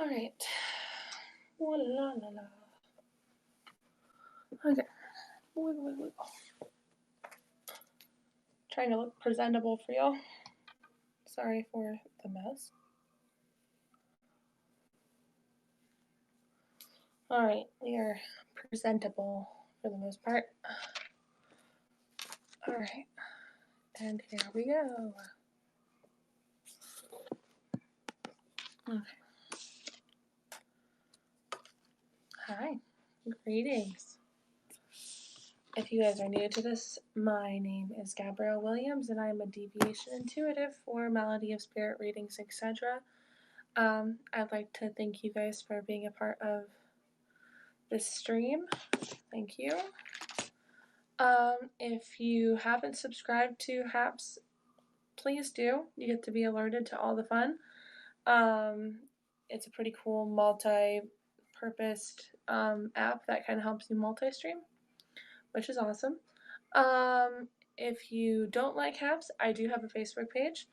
All right. La la la la. Okay. Wiggle, wiggle, wiggle. Trying to look presentable for y'all. Sorry for the mess. All right, we are presentable for the most part. All right, and here we go. Okay. Hi, greetings. If you guys are new to this, my name is Gabrielle Williams, and I am a deviation intuitive for Melody of Spirit readings, etc. I'd like to thank you guys for being a part of this stream. Thank you. If you haven't subscribed to HAPS, please do. You get to be alerted to all the fun. It's a pretty cool multi-purposed app that kind of helps you multi-stream, which is awesome. If you don't like HAPS, I do have a Facebook page.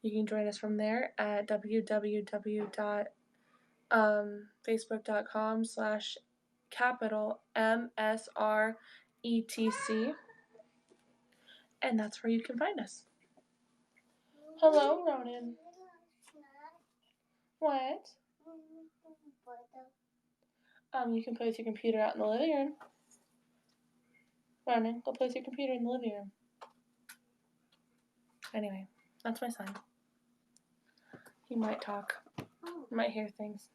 You can join us from there at www.facebook.com/MSRETC, and that's where you can find us. Hello, Ronan. What? You can place your computer out in the living room. Ronan, go place your computer in the living room. Anyway, that's my son. He might talk. You might hear things.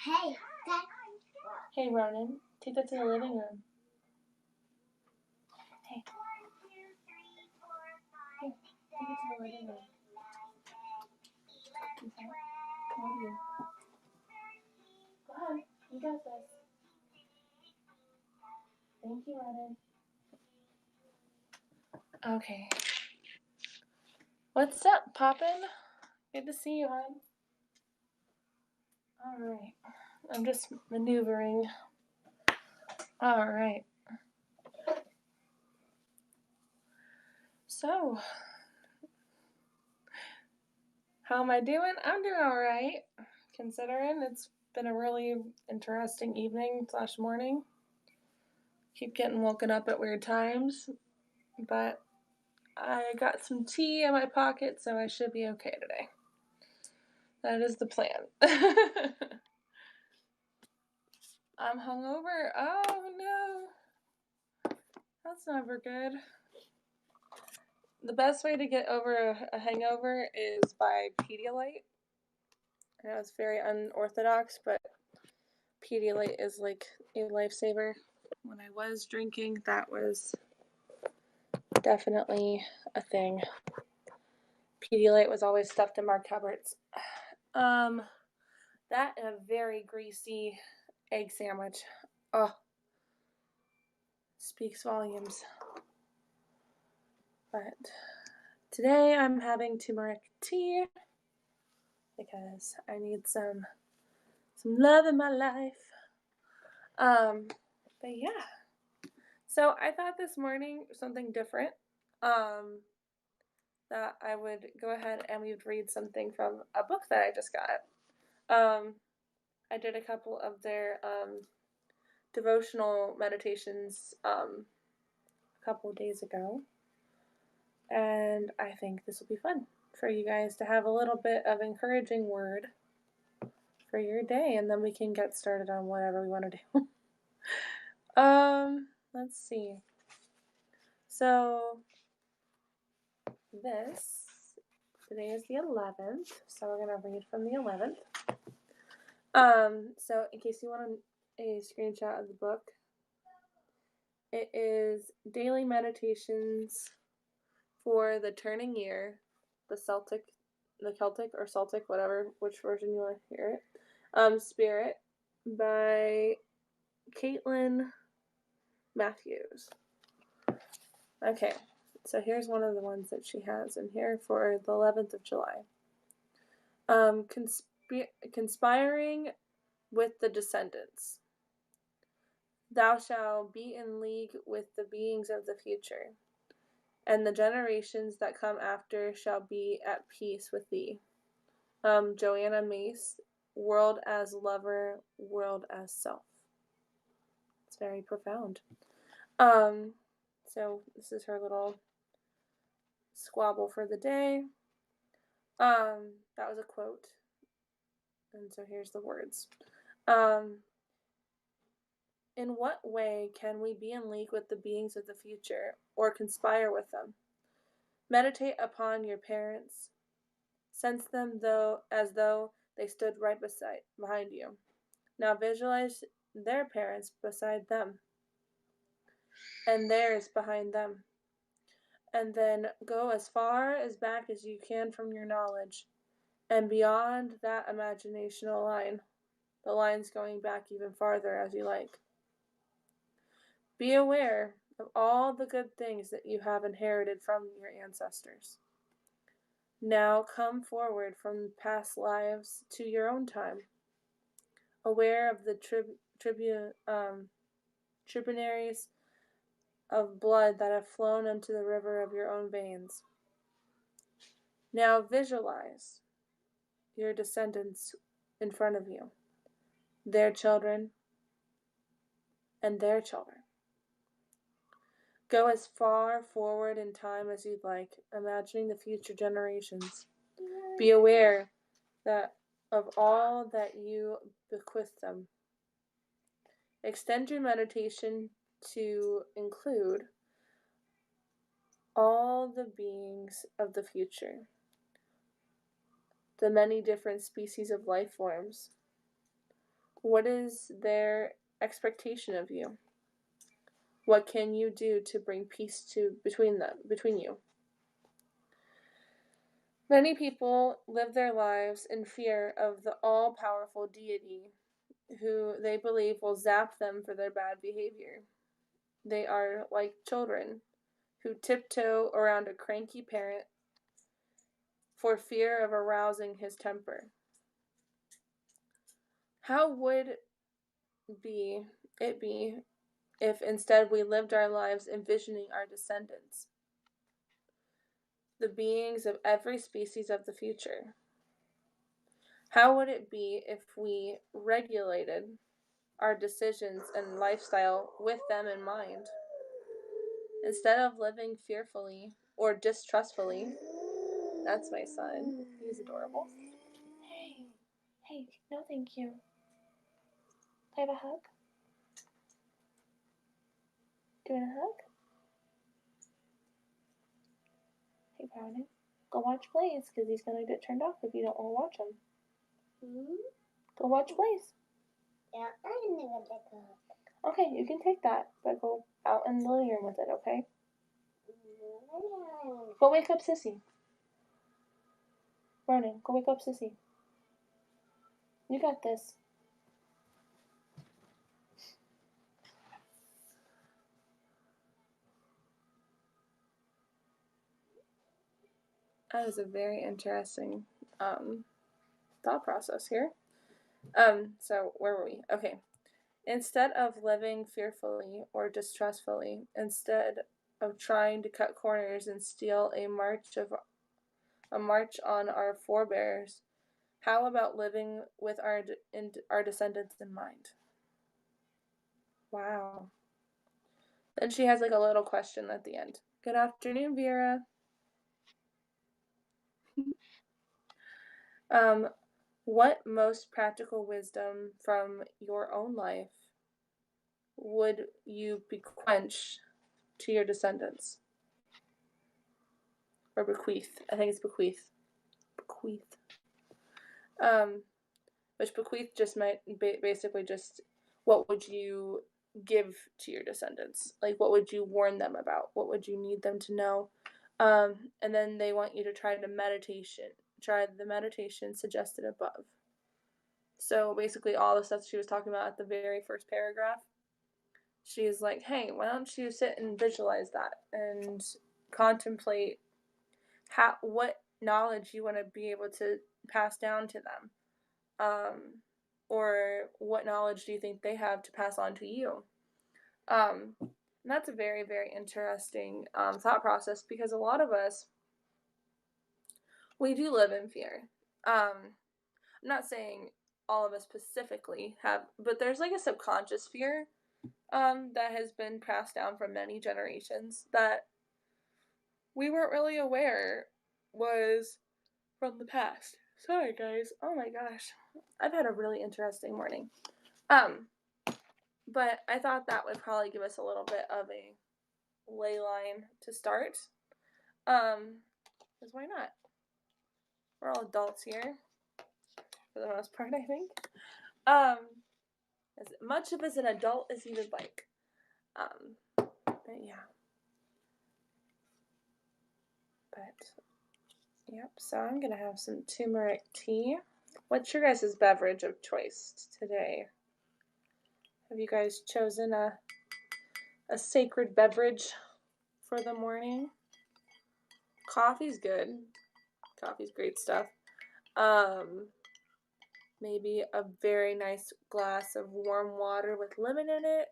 Hey, Dad. Hey, Ronan, take that to the living room. Hey. Here, take it to the living room. Okay. Come on, you. Go ahead. You got this. Thank you, Ronan. Okay. What's up, Poppin'? Good to see you, hon. Alright. I'm just maneuvering. Alright. So, how am I doing? I'm doing alright, considering it's been a really interesting evening/morning. Keep getting woken up at weird times, but I got some tea in my pocket, so I should be okay today. That is the plan. I'm hungover. Oh no. That's never good. The best way to get over a hangover is by Pedialyte. I know it's very unorthodox, but Pedialyte is like a lifesaver. When I was drinking, that was definitely a thing. Pedialyte was always stuffed in my cupboards. That and a very greasy egg sandwich. Oh, speaks volumes. But today I'm having turmeric tea because I need some love in my life. But yeah. So I thought this morning something different. That I would go ahead and we would read something from a book that I just got. I did a couple of their devotional meditations a couple of days ago, and I think this will be fun for you guys to have a little bit of encouraging word for your day, and then we can get started on whatever we want to do. Let's see. So today is the 11th, so we're going to read from the 11th. So in case you want a screenshot of the book, it is Daily Meditations for the Turning Year, the Celtic, whatever, which version you want to hear it, Spirit, by Caitlin Matthews. Okay, so here's one of the ones that she has in here for the 11th of July. Conspiring with the descendants. Thou shalt be in league with the beings of the future, and the generations that come after shall be at peace with thee. Joanna Mace, World as Lover, World as Self. It's very profound. So this is her little squabble for the day. That was a quote. And so here's the words. In what way can we be in league with the beings of the future, or conspire with them? Meditate upon your parents. Sense them as though they stood right behind you. Now visualize their parents beside them, and theirs behind them. And then go as far as back as you can from your knowledge, and beyond that imaginational line, the lines going back even farther as you like. Be aware of all the good things that you have inherited from your ancestors. Now come forward from past lives to your own time, aware of the tributaries of blood that have flown into the river of your own veins. Now visualize your descendants in front of you, their children, and their children. Go as far forward in time as you'd like, imagining the future generations. Be aware that of all that you bequeath them. Extend your meditation to include all the beings of the future, the many different species of life forms. What is their expectation of you? What can you do to bring peace between you? Many people live their lives in fear of the all-powerful deity who they believe will zap them for their bad behavior. They are like children who tiptoe around a cranky parent for fear of arousing his temper. How would it be if instead we lived our lives envisioning our descendants, the beings of every species of the future? How would it be if we regulated our decisions and lifestyle with them in mind? Instead of living fearfully or distrustfully. That's my son. He's adorable. Hey, no thank you. Can I have a hug? Do you want a hug? Hey, Brownie. Go watch Blaze, because he's going to get turned off if you don't want to watch him. Go watch Blaze. Yeah, I'm going to take a hug. Okay, you can take that, but go out in the living room with it, okay? Go wake up Sissy. Ronan, go wake up Sissy. You got this. That is a very interesting thought process here. So where were we? Okay. Instead of living fearfully or distrustfully, instead of trying to cut corners and steal a march on our forebears, how about living with our descendants in mind? Wow. Then she has like a little question at the end. Good afternoon, Vera. What most practical wisdom from your own life would you bequeath to your descendants? Or bequeath. I think it's bequeath. Bequeath. Which bequeath just might basically just what would you give to your descendants? Like what would you warn them about? What would you need them to know? And then they want you to try the meditation suggested above. So basically all the stuff she was talking about at the very first paragraph, she's like, hey, why don't you sit and visualize that and contemplate what knowledge you want to be able to pass down to them, or what knowledge do you think they have to pass on to you. And that's a very, very interesting thought process, because a lot of us, we do live in fear. I'm not saying all of us specifically have, but there's like a subconscious fear that has been passed down from many generations that we weren't really aware was from the past. Sorry, guys. Oh my gosh. I've had a really interesting morning. But I thought that would probably give us a little bit of a ley line to start. Because why not? We're all adults here, for the most part, I think. As much of as an adult as you would like. But yeah. Yep, so I'm gonna have some turmeric tea. What's your guys' beverage of choice today? Have you guys chosen a sacred beverage for the morning? Coffee's good. Coffee's great stuff. Maybe a very nice glass of warm water with lemon in it.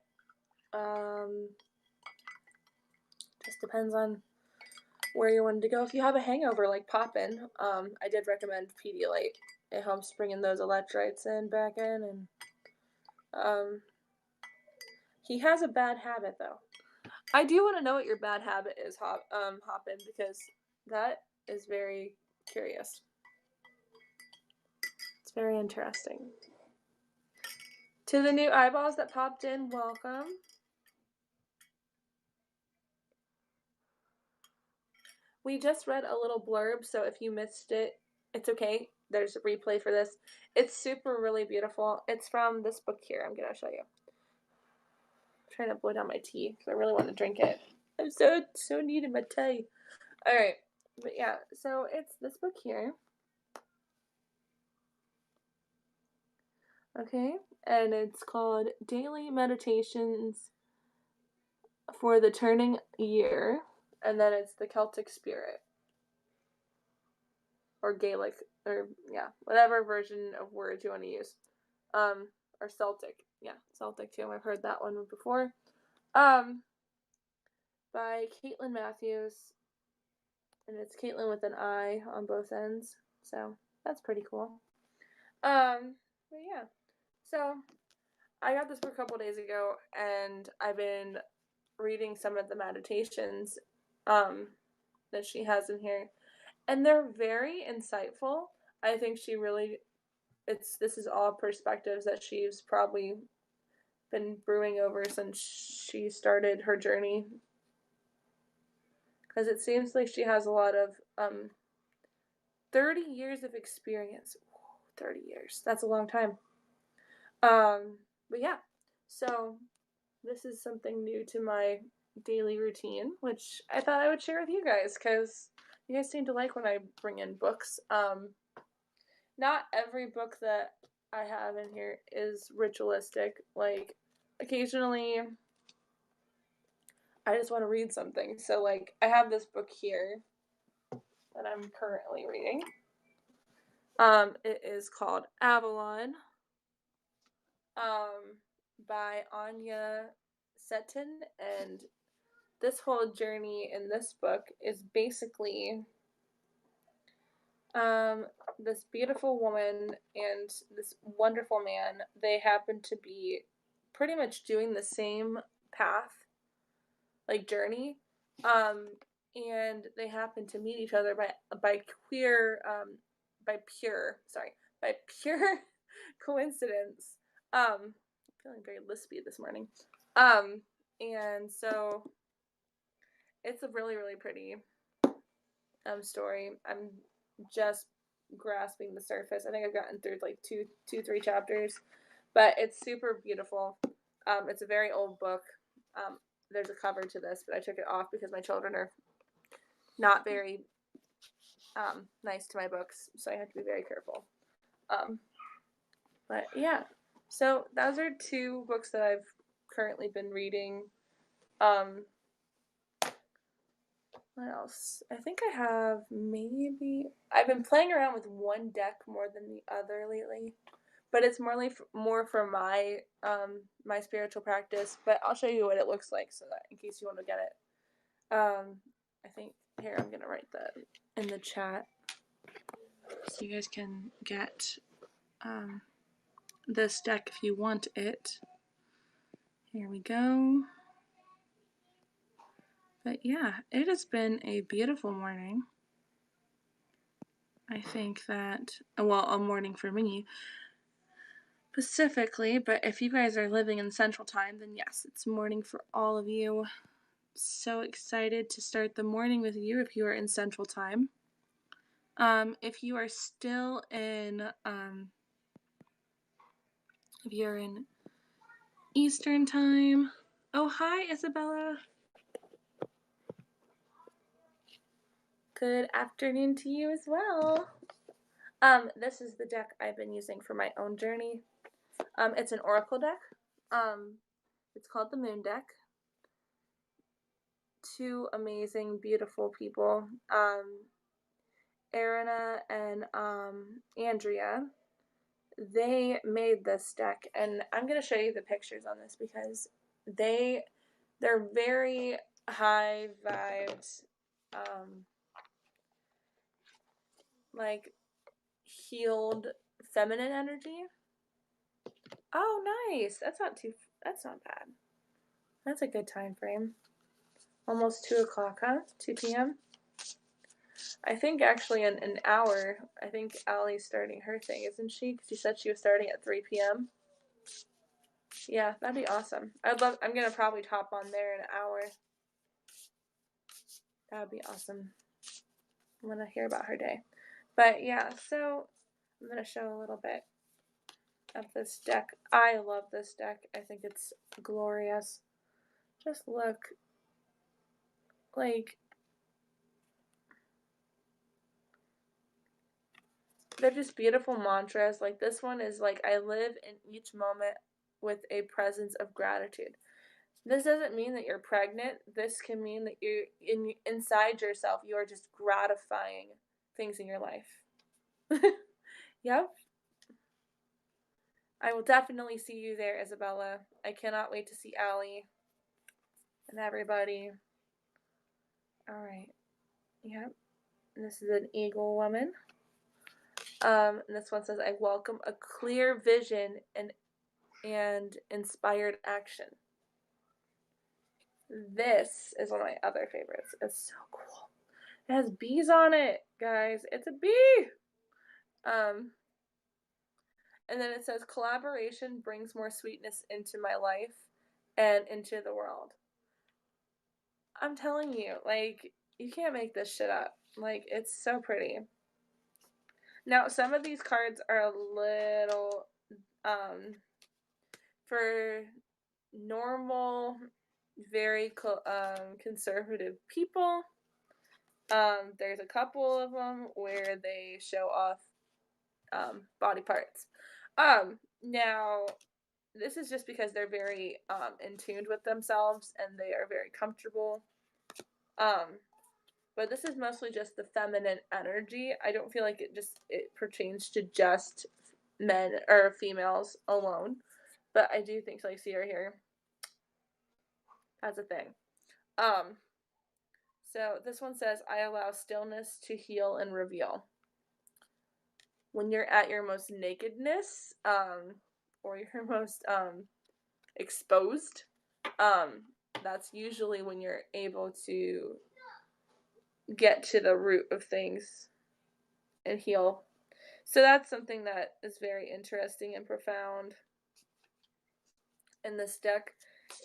Just depends on where you wanted to go. If you have a hangover like Poppin, I did recommend Pedialyte. It helps bringing those electrolytes back in, and he has a bad habit though. I do want to know what your bad habit is, Hoppin, because that is very curious. It's very interesting. To the new eyeballs that popped in, welcome. We just read a little blurb, so if you missed it, it's okay. There's a replay for this. It's super really beautiful. It's from this book here. I'm going to show you. I'm trying to blow down my tea because I really want to drink it. I'm so needing my tea. All right. But yeah, so it's this book here. Okay, and it's called Daily Meditations for the Turning Year, and then it's the Celtic Spirit, or Gaelic, or yeah, whatever version of words you want to use, or Celtic, yeah, Celtic too. I've heard that one before, by Caitlin Matthews, and it's Caitlin with an I on both ends, so that's pretty cool. But yeah, so I got this book a couple days ago, and I've been reading some of the meditations that she has in here, and they're very insightful. I think she really, this is all perspectives that she's probably been brewing over since she started her journey, because it seems like she has a lot of 30 years of experience. 30 years, that's a long time. But yeah, so this is something new to my daily routine, which I thought I would share with you guys, because you guys seem to like when I bring in books. Not every book that I have in here is ritualistic. Like, occasionally I just want to read something. So, like, I have this book here that I'm currently reading. It is called Avalon, by Anya Seton, and this whole journey in this book is basically this beautiful woman and this wonderful man. They happen to be pretty much doing the same path, like journey, and they happen to meet each other by pure coincidence. I'm feeling very lispy this morning. And so it's a really, really pretty story. I'm just grasping the surface. I think I've gotten through like three chapters, but it's super beautiful. It's a very old book. There's a cover to this, but I took it off because my children are not very nice to my books, so I have to be very careful. But yeah, so those are two books that I've currently been reading. What else? I think I have I've been playing around with one deck more than the other lately, but it's more for my my spiritual practice. But I'll show you what it looks like, so that in case you want to get it. I think here I'm gonna write that in the chat so you guys can get this deck if you want it. Here we go. But yeah, it has been a beautiful morning. I think that, well, a morning for me specifically, but if you guys are living in Central Time, then yes, it's morning for all of you. So excited to start the morning with you if you are in Central Time. If you are still in, if you're in Eastern Time, oh hi Isabella. Good afternoon to you as well. This is the deck I've been using for my own journey. It's an oracle deck. It's called the Moon Deck. Two amazing, beautiful people, Arina and Andrea. They made this deck, and I'm gonna show you the pictures on this because they're very high vibes, like healed feminine energy. Oh, nice. That's not bad. That's a good time frame. Almost 2 o'clock, huh? 2 p.m. I think actually in an hour, I think Allie's starting her thing, isn't she? She said she was starting at 3 p.m. Yeah, that'd be awesome. I'm gonna probably hop on there in an hour. That would be awesome. I want to hear about her day. But yeah, so I'm gonna show a little bit of this deck. I love this deck. I think it's glorious. Just look, like, they're just beautiful mantras. Like this one is like, I live in each moment with a presence of gratitude. This doesn't mean that you're pregnant. This can mean that you inside yourself, you are just gratifying things in your life. Yep. I will definitely see you there, Isabella. I cannot wait to see Allie and everybody. All right. Yep. And this is an eagle woman. And this one says, I welcome a clear vision and inspired action. This is one of my other favorites. It's so cool. It has bees on it, guys. It's a bee. And then it says, collaboration brings more sweetness into my life and into the world. I'm telling you, like, you can't make this shit up. Like, it's so pretty. Now, some of these cards are a little, for normal, very conservative people. There's a couple of them where they show off body parts. Now, this is just because they're very in tune with themselves and they are very comfortable. But this is mostly just the feminine energy. I don't feel like it pertains to just men or females alone. But I do think, like, see right here, that's a thing. So this one says, I allow stillness to heal and reveal. When you're at your most nakedness, or your most exposed, that's usually when you're able to get to the root of things and heal. So that's something that is very interesting and profound in this deck,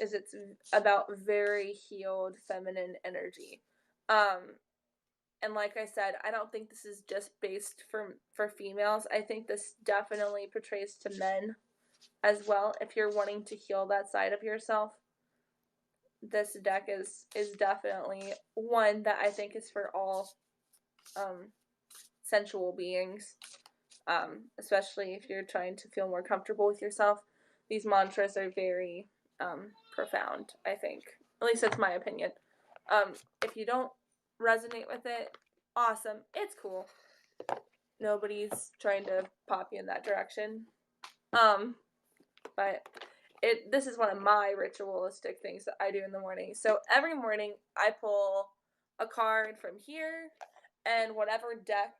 is it's about very healed feminine energy. And like I said, I don't think this is just based for females. I think this definitely portrays to men as well. If you're wanting to heal that side of yourself, this deck is definitely one that I think is for all sensual beings, especially if you're trying to feel more comfortable with yourself. These mantras are very profound, I think. At least that's my opinion. If you don't resonate with it, awesome. It's cool. Nobody's trying to pop you in that direction. But this is one of my ritualistic things that I do in the morning. So every morning I pull a card from here and whatever deck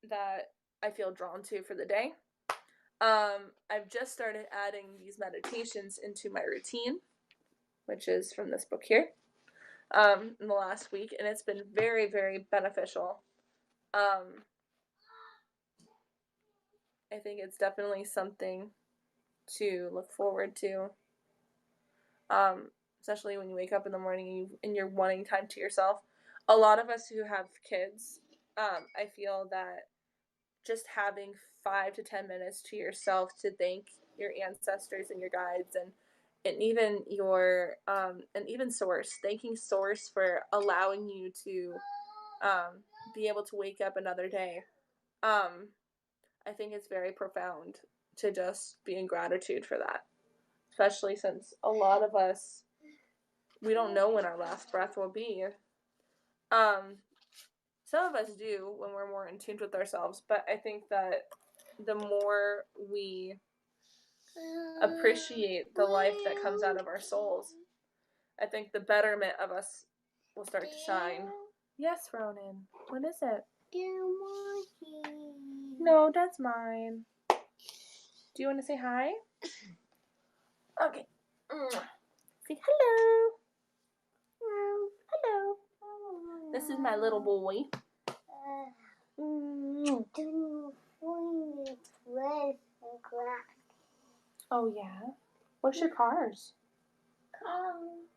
that I feel drawn to for the day. I've just started adding these meditations into my routine, which is from this book here, in the last week, and it's been very, very beneficial. I think it's definitely something to look forward to, especially when you wake up in the morning and you're wanting time to yourself. A lot of us who have kids, I feel that just having 5 to 10 minutes to yourself to thank your ancestors and your guides and even your and even Source, thanking Source for allowing you to be able to wake up another day. I think it's very profound to just be in gratitude for that, especially since a lot of us, we don't know when our last breath will be. Some of us do when we're more in tune with ourselves, but I think that the more we appreciate the life that comes out of our souls, I think the betterment of us will start to shine. Yes, Ronan. What is it? No, that's mine. Do you want to say hi? Okay. Say hello. Hello. This is my little boy. Oh, yeah? What's your cars?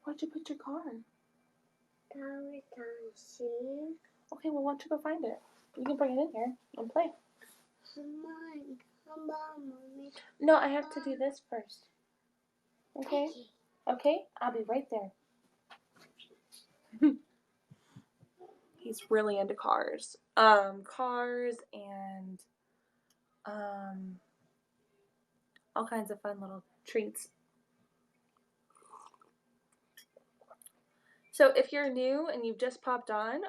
Where'd you put your car? Okay, well, why don't you go find it? You can bring it in here and play. No, I have to do this first. Okay? Okay? I'll be right there. He's really into cars. Cars and all kinds of fun little treats. So if you're new and you've just popped on,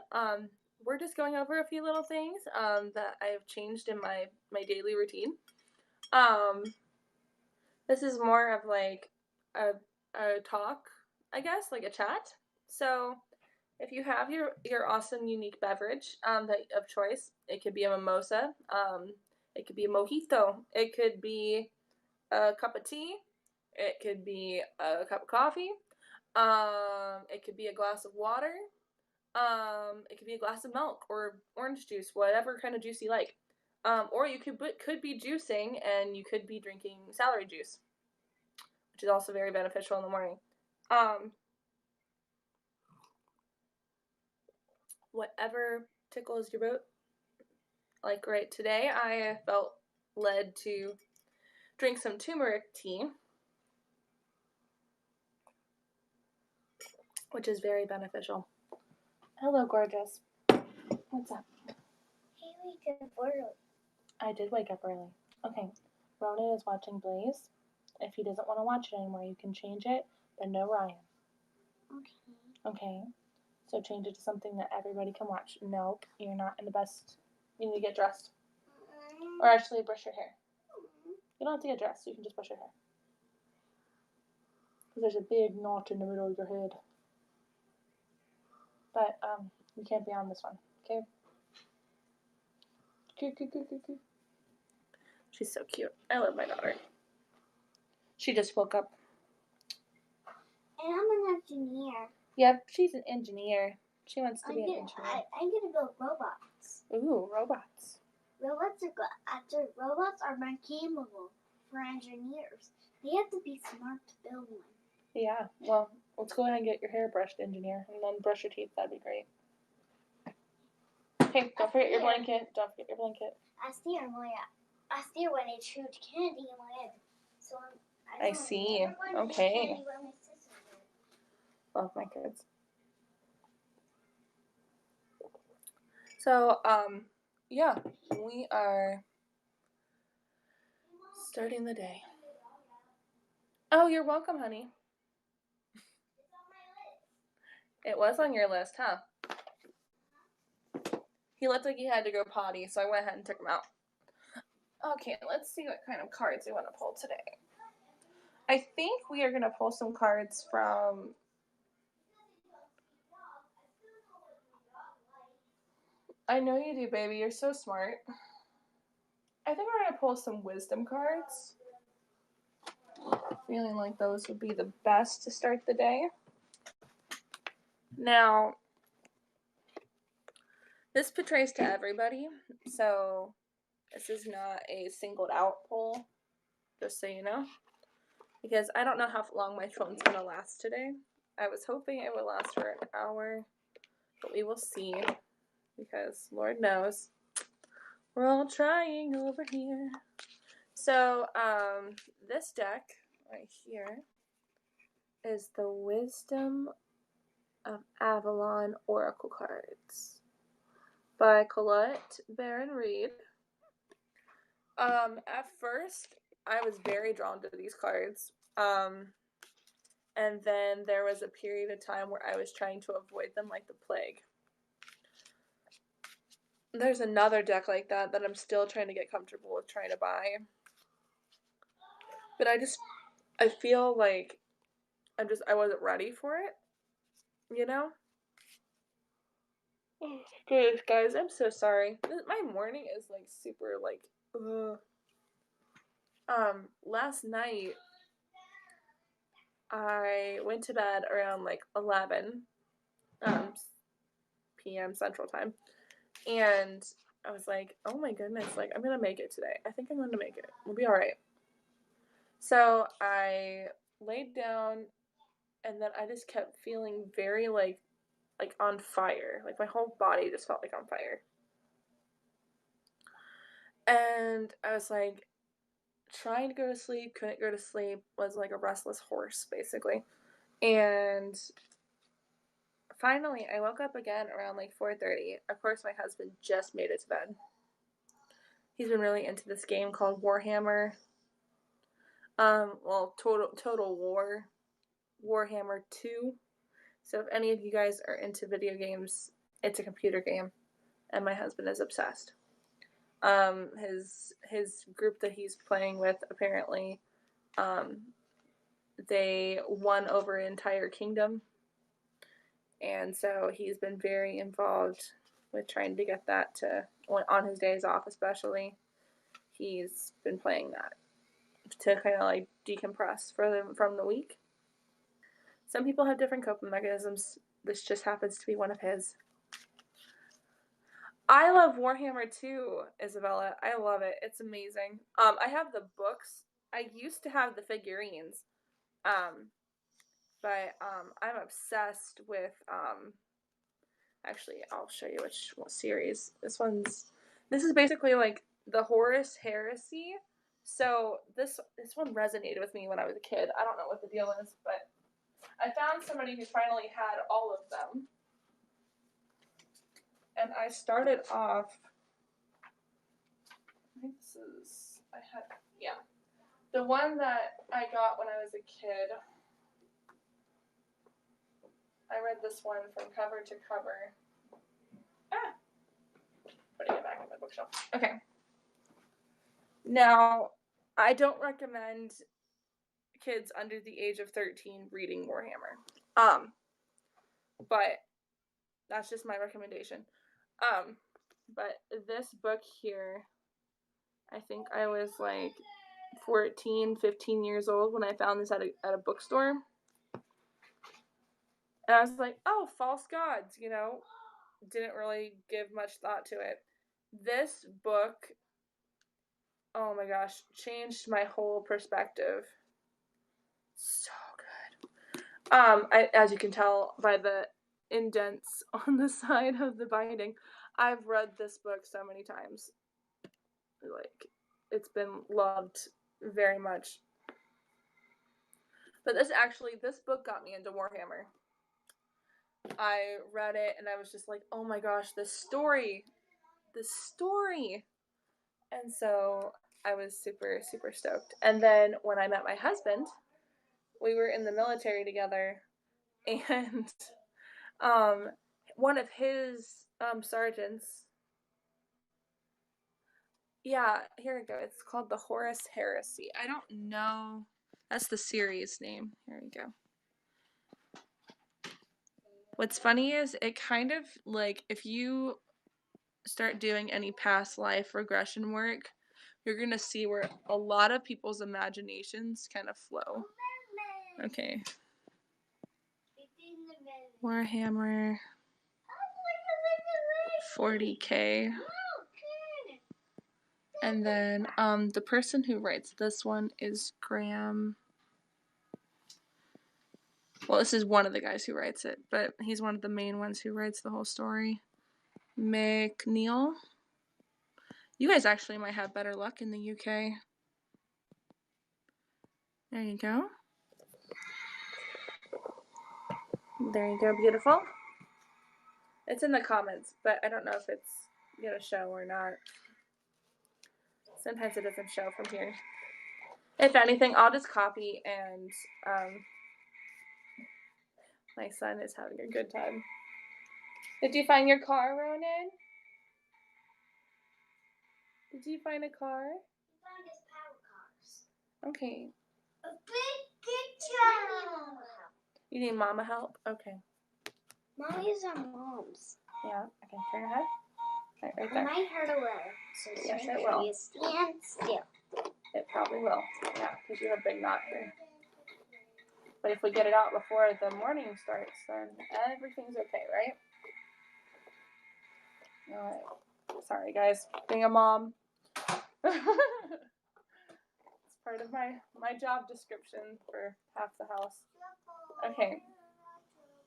we're just going over a few little things that I've changed in my daily routine. This is more of like a talk, I guess, like a chat. So if you have your awesome unique beverage that of choice, it could be a mimosa, it could be a mojito, it could be a cup of tea, it could be a cup of coffee, it could be a glass of water, it could be a glass of milk or orange juice, whatever kind of juice you like. Or you could be juicing and you could be drinking celery juice, which is also very beneficial in the morning. Whatever tickles your boat. Like right today, I felt led to drink some turmeric tea, which is very beneficial. Hello, gorgeous. What's up? Hey, wake up early. I did wake up early. Okay, Ronan is watching Blaze. If he doesn't want to watch it anymore, you can change it, but no Ryan. Okay? So change it to something that everybody can watch. Nope, you're not in the best. You need to get dressed. Or actually brush your hair. You don't have to get dressed, you can just brush your hair. Because there's a big knot in the middle of your head. But you can't be on this one, okay? She's so cute. I love my daughter. She just woke up. And I'm an engineer. Yep, she's an engineer. She wants to be an engineer. I'm gonna go robots. Ooh, robots. Robots are more capable for engineers. They have to be smart to build one. Yeah, well, let's go ahead and get your hair brushed, engineer, and then brush your teeth. That'd be great. Hey, don't forget your blanket. Don't forget your blanket. Last year when I chewed candy in my head. So I see. Okay. Love my kids. So, yeah, we are starting the day. Oh, you're welcome, honey. It was on your list, huh? He looked like he had to go potty, so I went ahead and took him out. Okay, let's see what kind of cards we want to pull today. I think we are going to pull some cards from... I know you do, baby. You're so smart. I think we're going to pull some wisdom cards. Feeling like those would be the best to start the day. Now, this portrays to everybody, so this is not a singled out pull, just so you know. Because I don't know how long my phone's going to last today. I was hoping it would last for an hour, but we will see. Because Lord knows, we're all trying over here. So, this deck right here is the Wisdom of Avalon Oracle cards by Colette Baron Reed. At first, I was very drawn to these cards. And then there was a period of time where I was trying to avoid them like the plague. There's another deck like that I'm still trying to get comfortable with trying to buy. But I feel like I wasn't ready for it, you know? Oh, goodness, guys, I'm so sorry. My morning is, like, super, like, ugh. Last night, I went to bed around, like, 11 p.m. Central Time, and I was like, oh my goodness, like, I'm gonna make it today. I think I'm gonna make it. We'll be alright. So I laid down, and then I just kept feeling very, like on fire. Like, my whole body just felt like on fire. And I was like, trying to go to sleep, couldn't go to sleep, was like a restless horse, basically. And finally, I woke up again around like 4:30. Of course, my husband just made it to bed. He's been really into this game called Warhammer. Total War. Warhammer 2. So if any of you guys are into video games, it's a computer game, and my husband is obsessed. His group that he's playing with, apparently, they won over an entire kingdom, and so he's been very involved with trying to get that to, on his days off especially, he's been playing that to kind of like decompress from the week. Some people have different coping mechanisms. This just happens to be one of his. I love Warhammer 2, Isabella. I love it. It's amazing. I have the books. I used to have the figurines. But I'm obsessed with actually, I'll show you which series. This is basically like the Horus Heresy. So this one resonated with me when I was a kid. I don't know what the deal is, but I found somebody who finally had all of them. And I started off, I think the one that I got when I was a kid. I read this one from cover to cover. Putting it back in my bookshelf. Okay. Now, I don't recommend kids under the age of 13 reading Warhammer. But that's just my recommendation. But this book here, I think I was like 14, 15 years old when I found this at a bookstore. And I was like, oh, false gods, you know. Didn't really give much thought to it. This book, oh my gosh, changed my whole perspective. So good. As you can tell by the indents on the side of the binding, I've read this book so many times. Like, it's been loved very much. But this book got me into Warhammer. I read it and I was just like, oh my gosh, this story. And so I was super, super stoked. And then when I met my husband, we were in the military together, and one of his sergeants, here we go. It's called the Horus Heresy. I don't know. That's the series name. Here we go. What's funny is it kind of, like, if you start doing any past life regression work, you're going to see where a lot of people's imaginations kind of flow. Okay. Warhammer 40K. And then the person who writes this one is Graham. Well, this is one of the guys who writes it, but he's one of the main ones who writes the whole story. McNeil. You guys actually might have better luck in the UK. There you go. There you go, beautiful. It's in the comments, but I don't know if it's going to show or not. Sometimes it doesn't show from here. If anything, I'll just copy and my son is having a good time. Did you find your car, Ronan? Did you find a car? He found his power cars. Okay. A big kitchen. You need mama help? Okay. Mommy's our moms. Yeah. Okay, turn your head. Right It there. might hurt a little. So Yes, make it sure will. you stand still. It probably will. Yeah, because you have a big knot here. But if we get it out before the morning starts, then everything's okay, right? All right. Sorry, guys. Being a mom. It's part of my job description for half the house. Okay.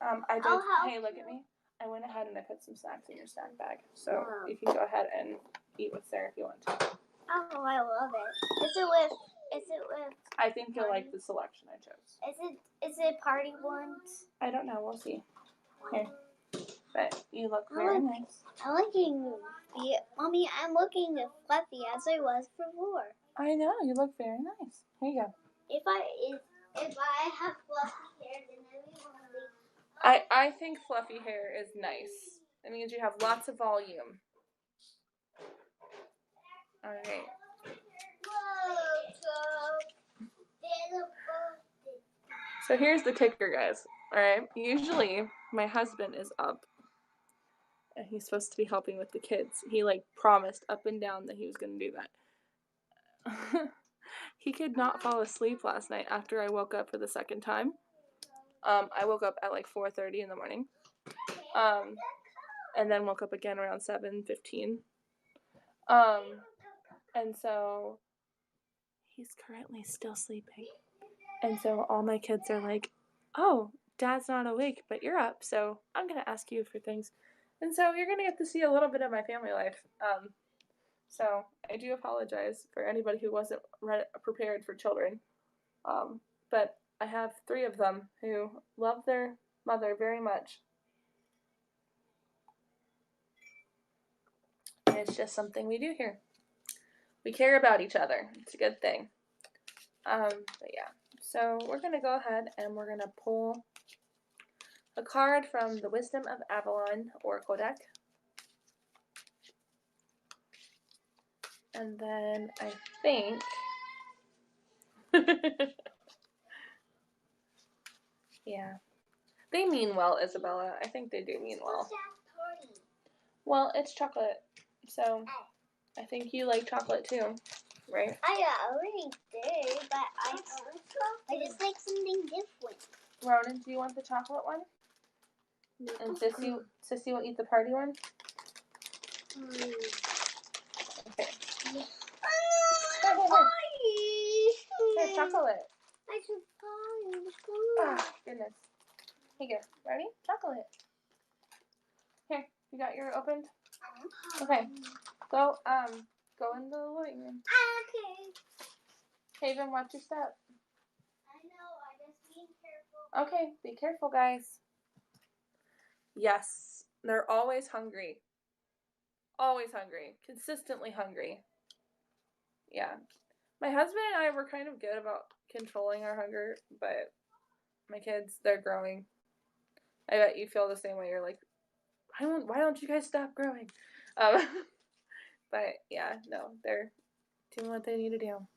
I did. Hey, look at me. I went ahead and I put some snacks in your snack bag. So you can go ahead and eat what's there if you want to. Oh, I love it. Is it with? I think you'll like the selection I chose. Is it party ones? I don't know. We'll see. Here. But you look very nice. I'm looking, Mommy. I'm looking fluffy as I was before. I know. You look very nice. Here you go. If I have fluffy hair, then everyone will. I think fluffy hair is nice. It means you have lots of volume. All right. So here's the kicker, guys. All right. Usually my husband is up and he's supposed to be helping with the kids. He promised up and down that he was going to do that. He could not fall asleep last night after I woke up for the second time. I woke up at 4:30 in the morning. And then woke up again around 7:15. And so he's currently still sleeping. And so all my kids are like, oh, Dad's not awake, but you're up, so I'm going to ask you for things. And so you're going to get to see a little bit of my family life. So I do apologize for anybody who wasn't prepared for children. But I have 3 of them who love their mother very much. And it's just something we do here. We care about each other. It's a good thing. But yeah. So we're going to go ahead and we're going to pull a card from the Wisdom of Avalon Oracle deck. And then I think yeah. They mean well, Isabella. I think they do mean well. Well, it's chocolate. So I think you like chocolate too, right? I already do, but I just like something different. Ronan, do you want the chocolate one? And Sissy will eat the party one? Okay. Here, chocolate. I should find Oh, goodness. Here you go. Ready? Chocolate. Here, you got your opened? Okay. Go in the living room. Okay. Haven, watch your step. I know, I just being careful. Okay, be careful, guys. Yes, they're always hungry. Always hungry. Consistently hungry. Yeah. My husband and I were kind of good about controlling our hunger, but my kids, they're growing. I bet you feel the same way. You're like, why don't you guys stop growing? But yeah, no, they're doing what they need to do.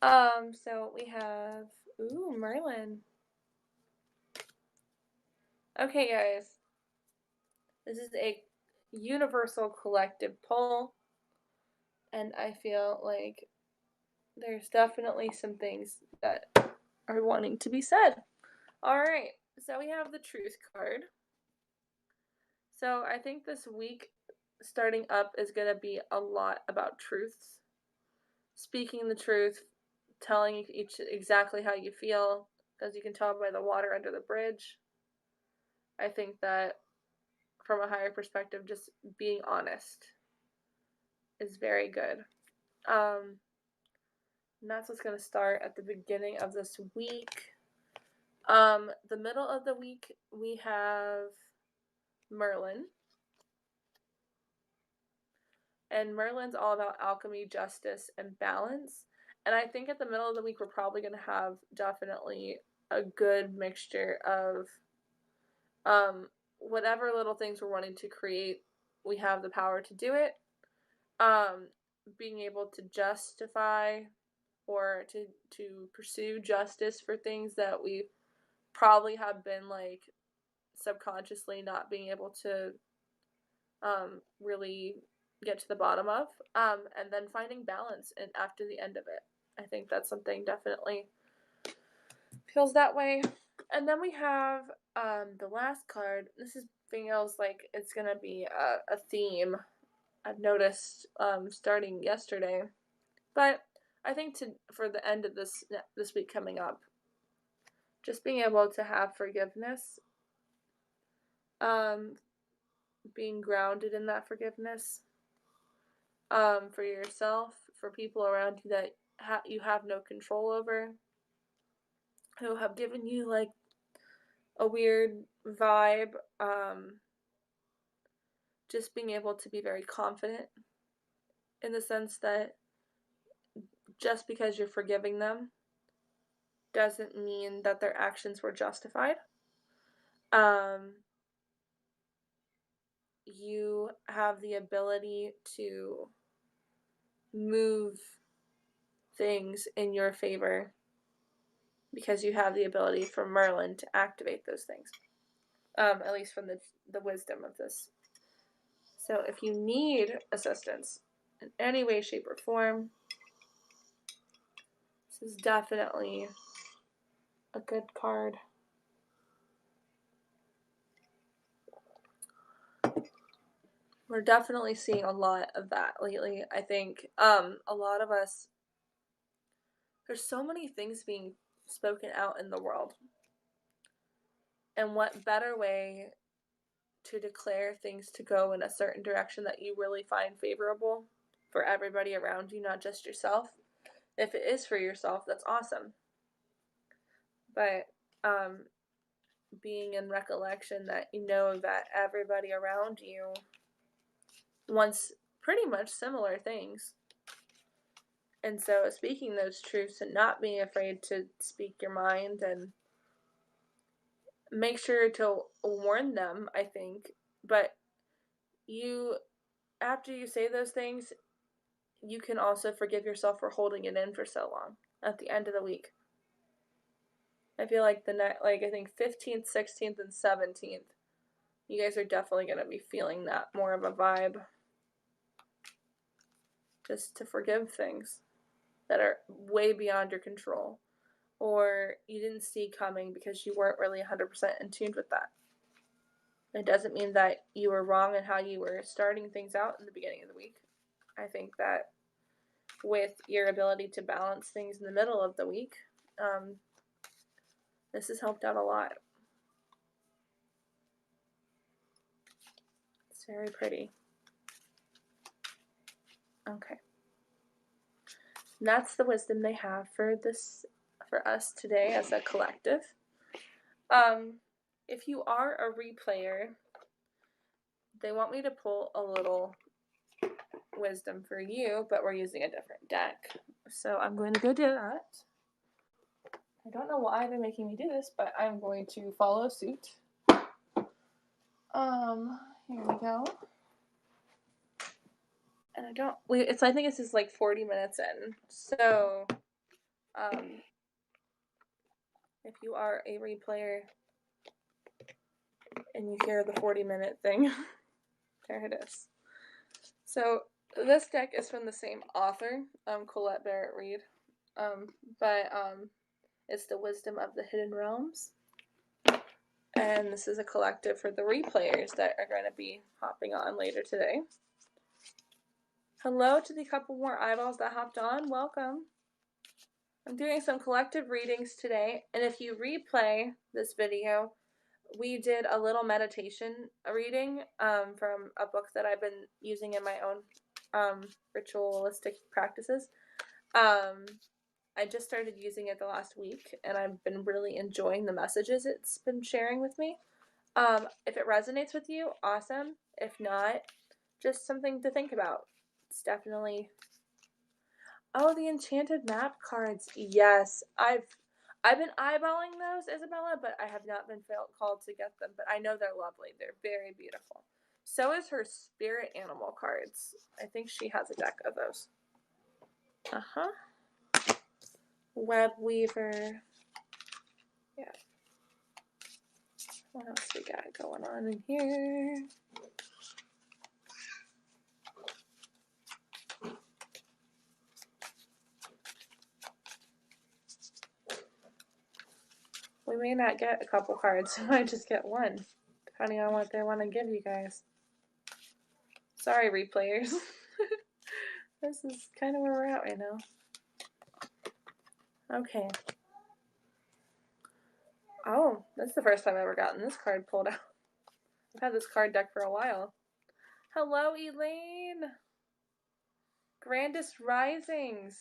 So we have, Merlin. Okay, guys. This is a universal collective pull. And I feel like there's definitely some things that are wanting to be said. All right, so we have the truth card. So I think this week starting up is going to be a lot about truths, speaking the truth, telling each exactly how you feel, as you can tell by the water under the bridge. I think that from a higher perspective, just being honest is very good. And that's what's going to start at the beginning of this week. The middle of the week, we have Merlin. And Merlin's all about alchemy, justice, and balance. And I think at the middle of the week, we're probably going to have definitely a good mixture of whatever little things we're wanting to create, we have the power to do it. Being able to justify or to pursue justice for things that we probably have been like subconsciously not being able to really get to the bottom of, and then finding balance and after the end of it. I think that's something definitely feels that way. And then we have the last card. This is feels like it's gonna be a theme I've noticed starting yesterday, but I think for the end of this week coming up, just being able to have forgiveness, being grounded in that forgiveness, for yourself, for people around you that you have no control over, who have given you like a weird vibe. Just being able to be very confident in the sense that just because you're forgiving them doesn't mean that their actions were justified. You have the ability to move things in your favor because you have the ability for Merlin to activate those things. At least from the wisdom of this. So if you need assistance in any way, shape, or form, this is definitely a good card. We're definitely seeing a lot of that lately. I think a lot of us, there's so many things being spoken out in the world. And what better way to declare things to go in a certain direction that you really find favorable for everybody around you, not just yourself. If it is for yourself, that's awesome. But being in recollection that you know that everybody around you wants pretty much similar things. And so speaking those truths and not being afraid to speak your mind and make sure to warn them, I think. But you, after you say those things, you can also forgive yourself for holding it in for so long at the end of the week. I feel like I think 15th, 16th, and 17th, you guys are definitely going to be feeling that more of a vibe. Just to forgive things that are way beyond your control or you didn't see coming because you weren't really 100% in tune with that. It doesn't mean that you were wrong in how you were starting things out in the beginning of the week. I think that with your ability to balance things in the middle of the week, this has helped out a lot. It's very pretty. Okay. And that's the wisdom they have for us today as a collective. If you are a replayer, they want me to pull a little wisdom for you, but we're using a different deck. So I'm going to go do that. I don't know why they're making me do this, but I'm going to follow suit. Here we go. And I think this is like 40 minutes in. So, if you are a replayer and you hear the 40-minute thing, there it is. So, This deck is from the same author, Colette Barrett Reed, but it's the Wisdom of the Hidden Realms. And this is a collective for the replayers that are going to be hopping on later today. Hello to the couple more eyeballs that hopped on. Welcome. I'm doing some collective readings today, and if you replay this video, we did a little meditation reading from a book that I've been using in my own ritualistic practices. I just started using it the last week, and I've been really enjoying the messages it's been sharing with me. If it resonates with you, awesome. If not, just something to think about. It's definitely... Oh, the enchanted map cards. Yes, I've been eyeballing those, Isabella, but I have not been called to get them. But I know they're lovely. They're very beautiful. So is her spirit animal cards. I think she has a deck of those. Web Weaver. Yeah. What else we got going on in here? We may not get a couple cards. We might just get one, depending on what they want to give you guys. Sorry, replayers. This is kind of where we're at right now. Okay. Oh, that's the first time I've ever gotten this card pulled out. I've had this card deck for a while. Hello, Elaine. Grandest Risings.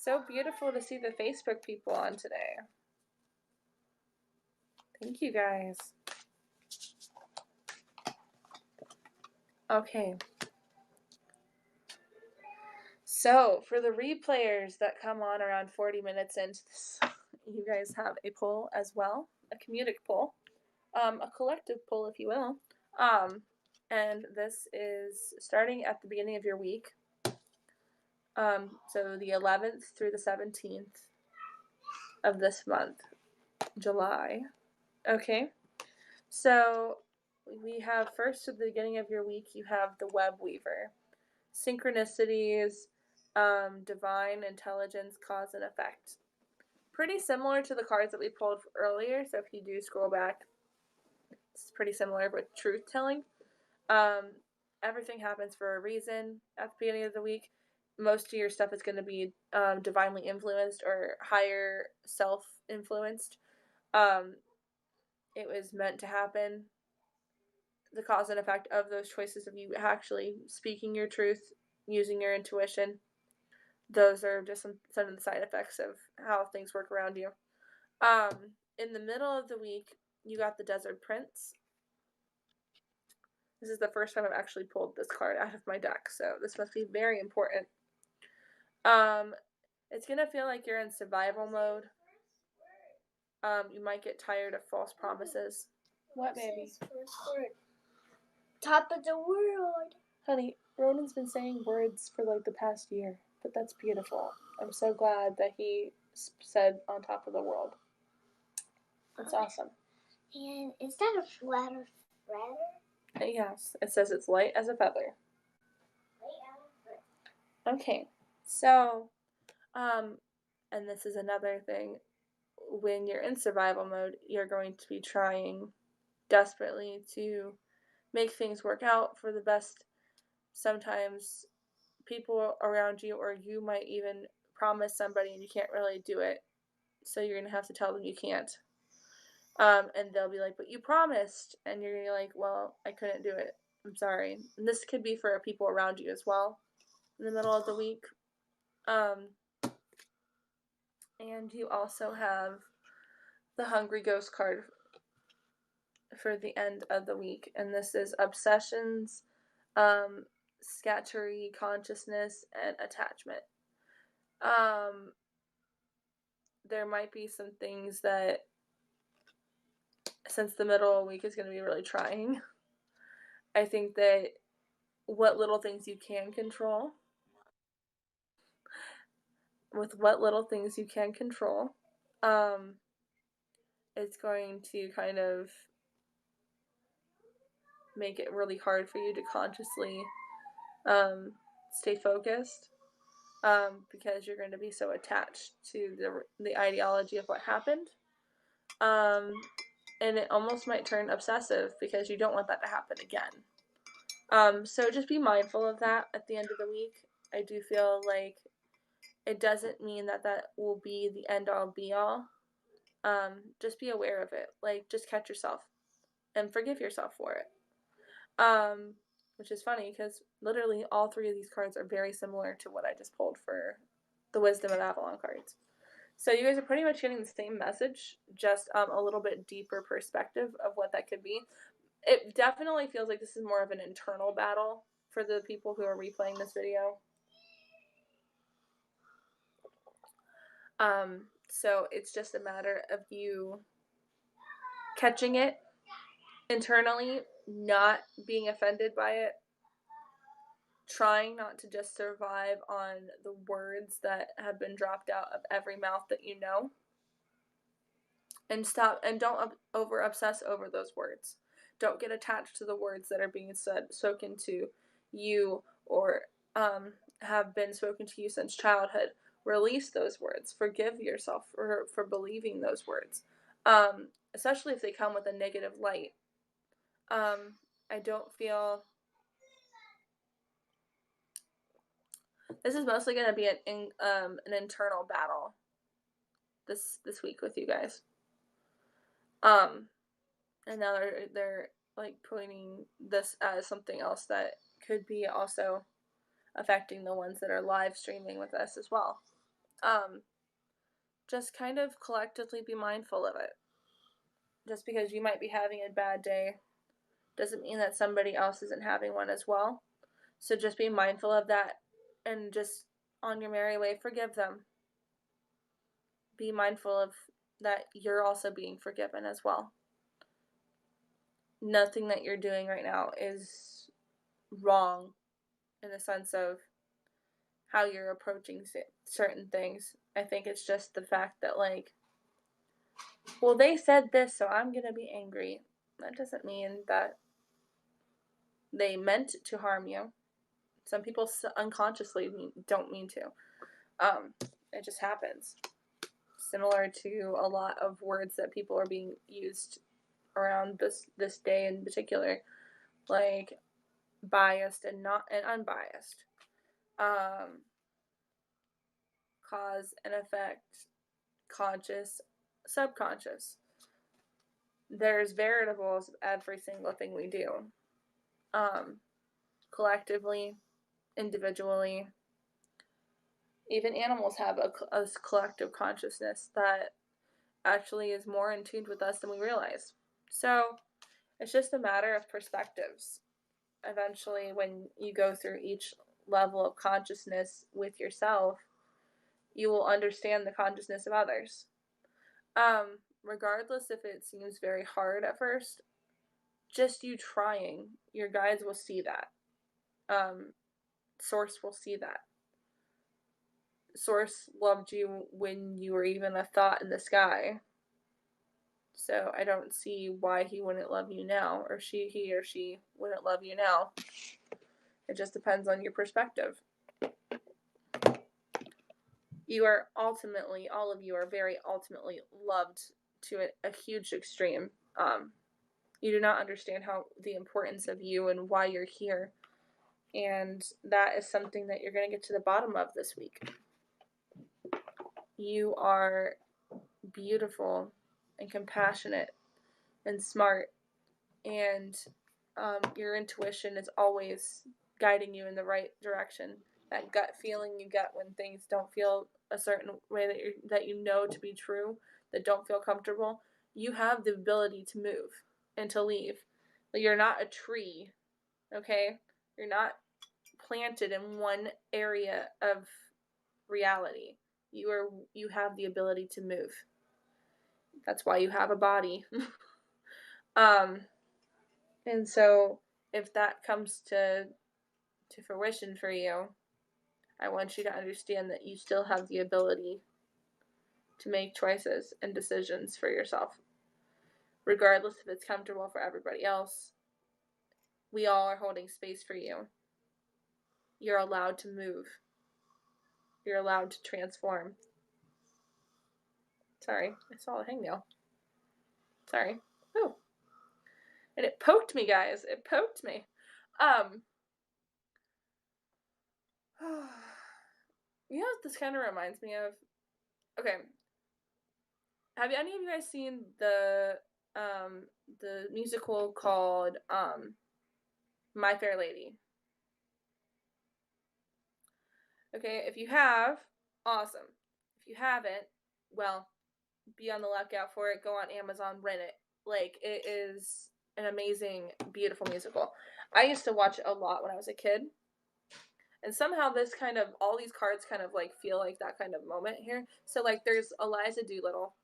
So beautiful to see the Facebook people on today. Thank you, guys. Okay. So, for the replayers that come on around 40 minutes into this, you guys have a poll as well, a comedic poll, a collective poll, if you will. And this is starting at the beginning of your week. So the 11th through the 17th of this month, July. Okay. So we have first at the beginning of your week, you have the Web Weaver. Synchronicities, divine intelligence, cause and effect. Pretty similar to the cards that we pulled earlier. So if you do scroll back, it's pretty similar with truth telling. Everything happens for a reason at the beginning of the week. Most of your stuff is going to be divinely influenced or higher self-influenced. It was meant to happen. The cause and effect of those choices of you actually speaking your truth, using your intuition, those are just some of the side effects of how things work around you. In the middle of the week, you got the Desert Prince. This is the first time I've actually pulled this card out of my deck, so this must be very important. It's going to feel like you're in survival mode. You might get tired of false promises. What, baby? Top of the world. Honey, Ronan's been saying words for like the past year, but that's beautiful. I'm so glad that he said on top of the world. That's awesome. And is that a flatter feather? Yes, it says it's light as a feather. Okay, so, and this is another thing. When you're in survival mode, you're going to be trying desperately to make things work out for the best. Sometimes people around you or you might even promise somebody and you can't really do it. So you're going to have to tell them you can't. And they'll be like, but you promised. And you're going to be like, well, I couldn't do it. I'm sorry. And this could be for people around you as well in the middle of the week. And you also have the Hungry Ghost card for the end of the week. And this is obsessions, scattery, consciousness, and attachment. There might be some things that, since the middle of the week is going to be really trying, I think that what little things you can control, it's going to kind of make it really hard for you to consciously stay focused, because you're going to be so attached to the ideology of what happened. And it almost might turn obsessive because you don't want that to happen again. So just be mindful of that at the end of the week. I do feel like it doesn't mean that that will be the end all be all. Just be aware of it. Like, just catch yourself and forgive yourself for it. Which is funny because literally all three of these cards are very similar to what I just pulled for the Wisdom of Avalon cards. So you guys are pretty much getting the same message, just a little bit deeper perspective of what that could be. It definitely feels like this is more of an internal battle for the people who are replaying this video. So it's just a matter of you catching it internally, not being offended by it, trying not to just survive on the words that have been dropped out of every mouth that you know, and don't over obsess over those words. Don't get attached to the words that are being spoken to you, or have been spoken to you since childhood. Release those words. Forgive yourself for believing those words, especially if they come with a negative light. I don't feel this is mostly going to be an internal battle this week with you guys. And now they're like pointing this as something else that could be also affecting the ones that are live streaming with us as well. Just kind of collectively be mindful of it. Just because you might be having a bad day doesn't mean that somebody else isn't having one as well. So just be mindful of that, and just on your merry way, forgive them. Be mindful of that you're also being forgiven as well. Nothing that you're doing right now is wrong in the sense of how you're approaching certain things. I think it's just the fact that, like, well, they said this, so I'm going to be angry. That doesn't mean that they meant to harm you. Some people unconsciously don't mean to. It just happens. Similar to a lot of words that people are being used around this day in particular, like biased and unbiased, cause and effect, conscious, subconscious. There's variables of every single thing we do, collectively, individually. Even animals have a collective consciousness that actually is more in tune with us than we realize. So it's just a matter of perspectives. Eventually, when you go through each level of consciousness with yourself, you will understand the consciousness of others. Regardless if it seems very hard at first, just you trying, your guides will see that. Source will see that. Source loved you when you were even a thought in the sky. So I don't see why he wouldn't love you now, or he or she wouldn't love you now. It just depends on your perspective. You are ultimately, all of you are very ultimately loved to a huge extreme. You do not understand the importance of you and why you're here. And that is something that you're going to get to the bottom of this week. You are beautiful and compassionate and smart, and your intuition is always guiding you in the right direction. That gut feeling you get when things don't feel a certain way that you know to be true, that don't feel comfortable, you have the ability to move and to leave. You're not a tree, okay? You're not planted in one area of reality. You have the ability to move. That's why you have a body. And so if that comes to fruition for you, I want you to understand that you still have the ability to make choices and decisions for yourself, regardless if it's comfortable for everybody else. We all are holding space for you. You're allowed to move. You're allowed to transform. Sorry, I saw a hangnail. Sorry. Ooh. And it poked me, guys. It poked me. You know what this kind of reminds me of? Okay. Have any of you guys seen the musical called My Fair Lady? Okay, if you have, awesome. If you haven't, well, be on the lookout for it. Go on Amazon, rent it. Like, it is an amazing, beautiful musical. I used to watch it a lot when I was a kid. And somehow this kind of, all these cards kind of like feel like that kind of moment here. So like there's Eliza Doolittle,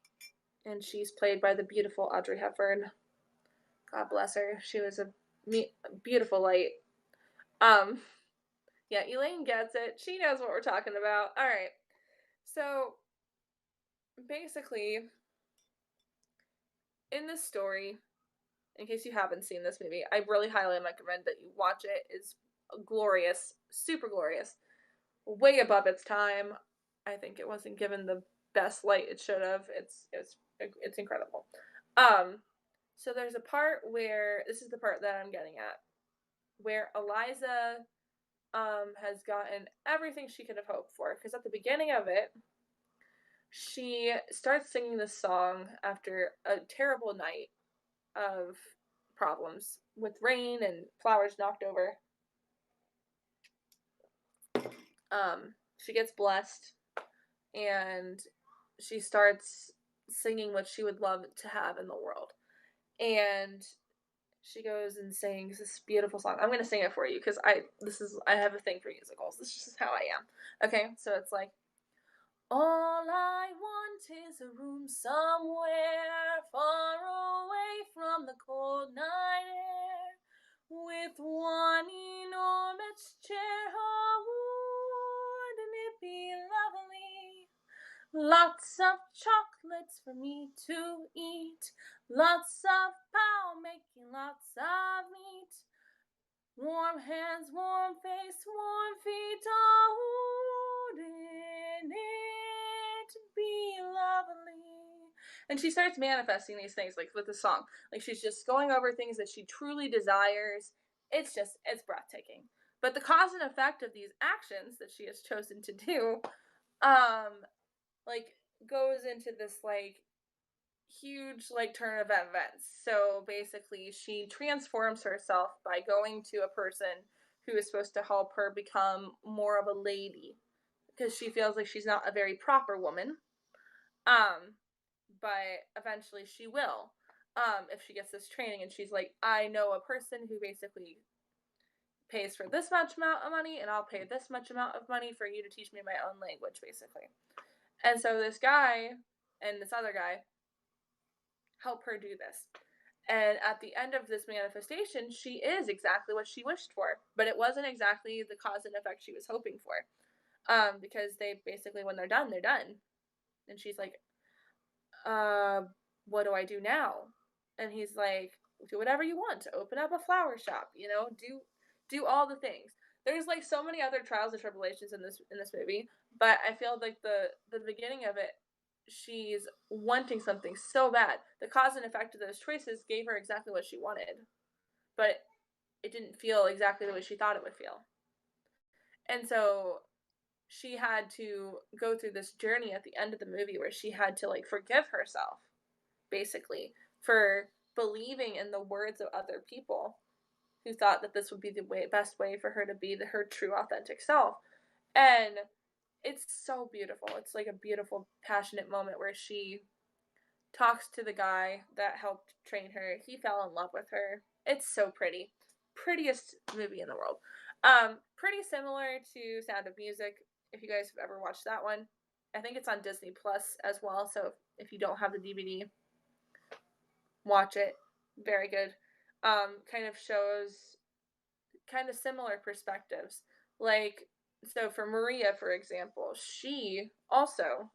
and she's played by the beautiful Audrey Hepburn. God bless her. She was a beautiful light. Yeah, Elaine gets it. She knows what we're talking about. All right. So basically, in this story, in case you haven't seen this movie, I really highly recommend that you watch it. It's glorious, super glorious, way above its time. I think it wasn't given the best light it should have. It's incredible. So there's a part where, this is the part that I'm getting at, where Eliza has gotten everything she could have hoped for, because at the beginning of it, she starts singing this song after a terrible night of problems with rain and flowers knocked over. She gets blessed, and she starts singing what she would love to have in the world. And she goes and sings this beautiful song. I'm going to sing it for you because I have a thing for musicals. This is just how I am. Okay, so it's like, all I want is a room somewhere far away from the cold night air, with one enormous chair. Oh, wouldn't it be lovely? Lots of chocolates for me to eat, lots of pow making lots of meat, warm hands, warm face, warm feet. Oh, wouldn't it be lovely? And she starts manifesting these things, like with the song. Like she's just going over things that she truly desires. It's breathtaking. But the cause and effect of these actions that she has chosen to do, like goes into this like huge like turn of events. So basically she transforms herself by going to a person who is supposed to help her become more of a lady, because she feels like she's not a very proper woman. But eventually she will, if she gets this training, and she's like, I know a person who basically pays for this much amount of money, and I'll pay this much amount of money for you to teach me my own language, basically. And so this guy and this other guy help her do this. And at the end of this manifestation, she is exactly what she wished for, but it wasn't exactly the cause and effect she was hoping for. Because they basically, when they're done, they're done. And she's like, what do I do now? And he's like, do whatever you want. Open up a flower shop, do all the things. There's like so many other trials and tribulations in this movie, but I feel like the beginning of it, she's wanting something so bad. The cause and effect of those choices gave her exactly what she wanted, but it didn't feel exactly the way she thought it would feel. And so she had to go through this journey at the end of the movie where she had to like forgive herself, basically, for believing in the words of other people who thought that this would be the best way for her to be her true authentic self. And it's so beautiful. It's like a beautiful, passionate moment where she talks to the guy that helped train her. He fell in love with her. It's so pretty. Prettiest movie in the world. Pretty similar to Sound of Music, if you guys have ever watched that one. I think it's on Disney Plus as well, so if you don't have the DVD, watch it. Very good. Kind of shows kind of similar perspectives. Like, so for Maria, for example, she also,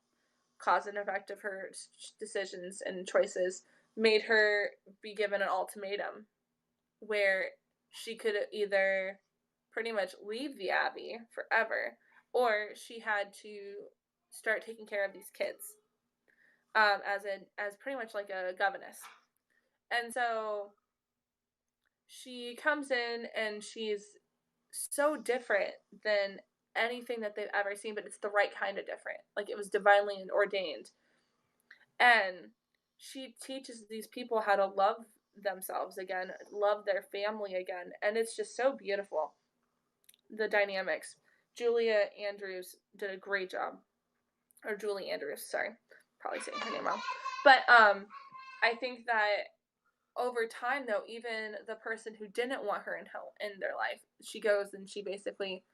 cause and effect of her decisions and choices, made her be given an ultimatum where she could either pretty much leave the Abbey forever, or she had to start taking care of these kids as pretty much like a governess. And so she comes in and she's so different than anything that they've ever seen, but it's the right kind of different. Like it was divinely ordained. And she teaches these people how to love themselves again, love their family again, and it's just so beautiful. The dynamics. Julia Andrews did a great job. Or Julie Andrews, sorry. Probably saying her name wrong. But I think that over time, though, even the person who didn't want her in their life, she goes and she basically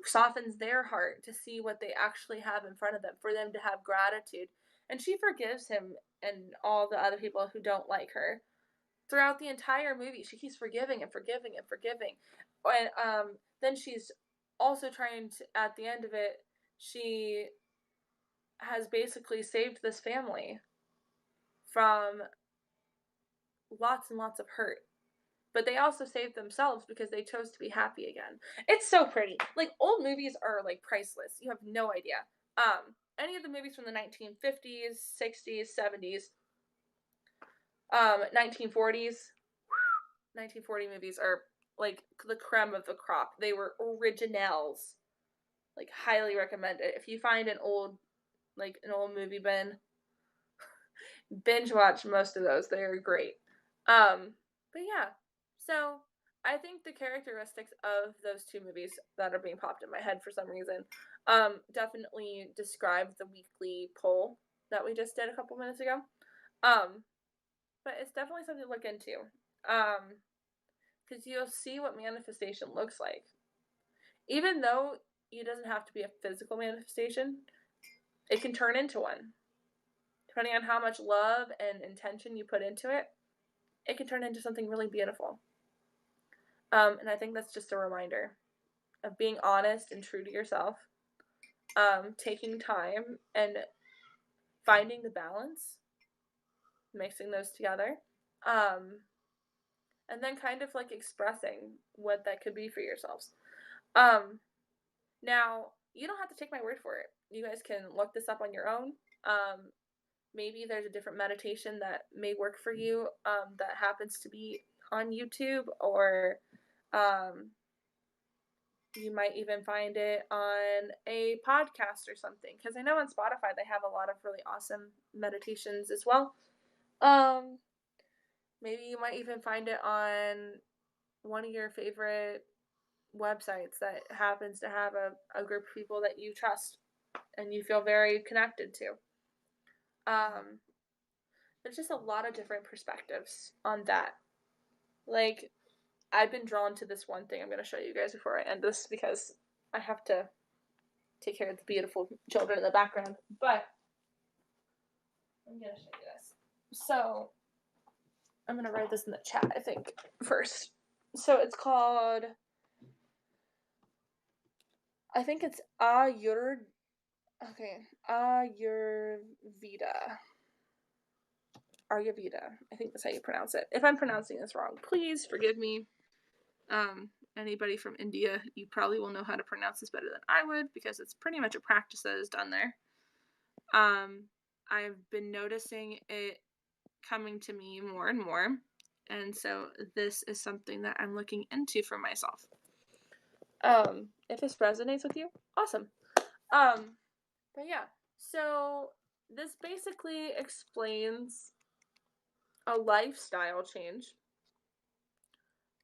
softens their heart to see what they actually have in front of them, for them to have gratitude. And she forgives him and all the other people who don't like her. Throughout the entire movie, she keeps forgiving and forgiving and forgiving. And then she's also trying to, at the end of it, she has basically saved this family from lots and lots of hurt. But they also saved themselves because they chose to be happy again. It's so pretty. Like, old movies are, like, priceless. You have no idea. Any of the movies from the 1950s, 60s, 70s, 1940s, 1940 movies are, like, the creme of the crop. They were originals. Like, highly recommended. If you find an old movie bin, binge watch most of those. They are great. But yeah. So, I think the characteristics of those two movies that are being popped in my head for some reason definitely describe the weekly poll that we just did a couple minutes ago. But it's definitely something to look into. Because you'll see what manifestation looks like. Even though it doesn't have to be a physical manifestation, it can turn into one. Depending on how much love and intention you put into it, it can turn into something really beautiful. And I think that's just a reminder of being honest and true to yourself, taking time and finding the balance, mixing those together, and then kind of like expressing what that could be for yourselves. Now, you don't have to take my word for it. You guys can look this up on your own. Maybe there's a different meditation that may work for you that happens to be on YouTube, or you might even find it on a podcast or something. Because I know on Spotify they have a lot of really awesome meditations as well. Maybe you might even find it on one of your favorite websites that happens to have a group of people that you trust and you feel very connected to. There's just a lot of different perspectives on that. Like, I've been drawn to this one thing I'm going to show you guys before I end this, because I have to take care of the beautiful children in the background. But I'm going to show you this. So, I'm going to write this in the chat, I think, first. So, it's called, I think it's Ayurveda. Ayurveda. I think that's how you pronounce it. If I'm pronouncing this wrong, please forgive me. Anybody from India, you probably will know how to pronounce this better than I would, because it's pretty much a practice that is done there. I've been noticing it coming to me more and more, and so this is something that I'm looking into for myself. If this resonates with you, awesome. But yeah, so this basically explains a lifestyle change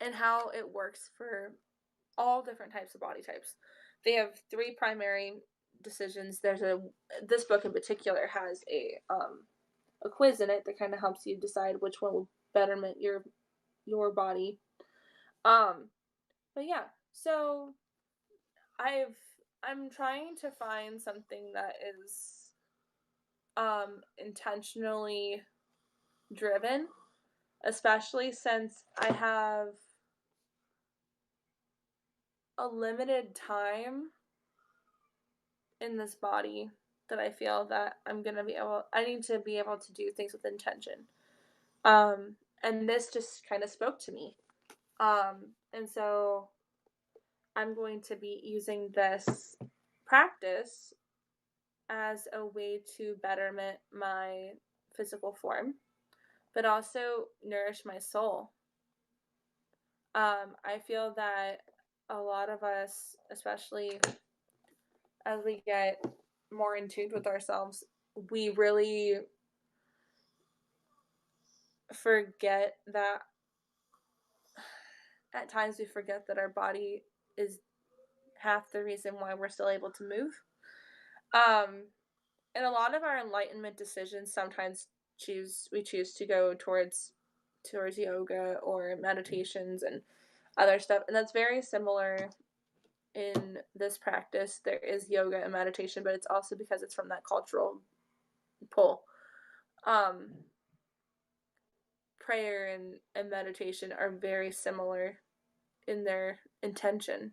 and how it works for all different types of body types. They have 3 primary decisions. This book in particular has a quiz in it that kind of helps you decide which one will betterment your body. But yeah, so I'm trying to find something that is intentionally driven, especially since I have a limited time in this body that I feel that I need to be able to do things with intention. And this just kind of spoke to me. And so I'm going to be using this practice as a way to betterment my physical form, but also nourish my soul. I feel that a lot of us, especially as we get more in tune with ourselves, we really forget that at times we forget that our body is half the reason why we're still able to move. And a lot of our enlightenment decisions sometimes we choose to go towards yoga or meditations and other stuff, and that's very similar in this practice. There is yoga and meditation, but it's also because it's from that cultural pull. Prayer and meditation are very similar in their intention.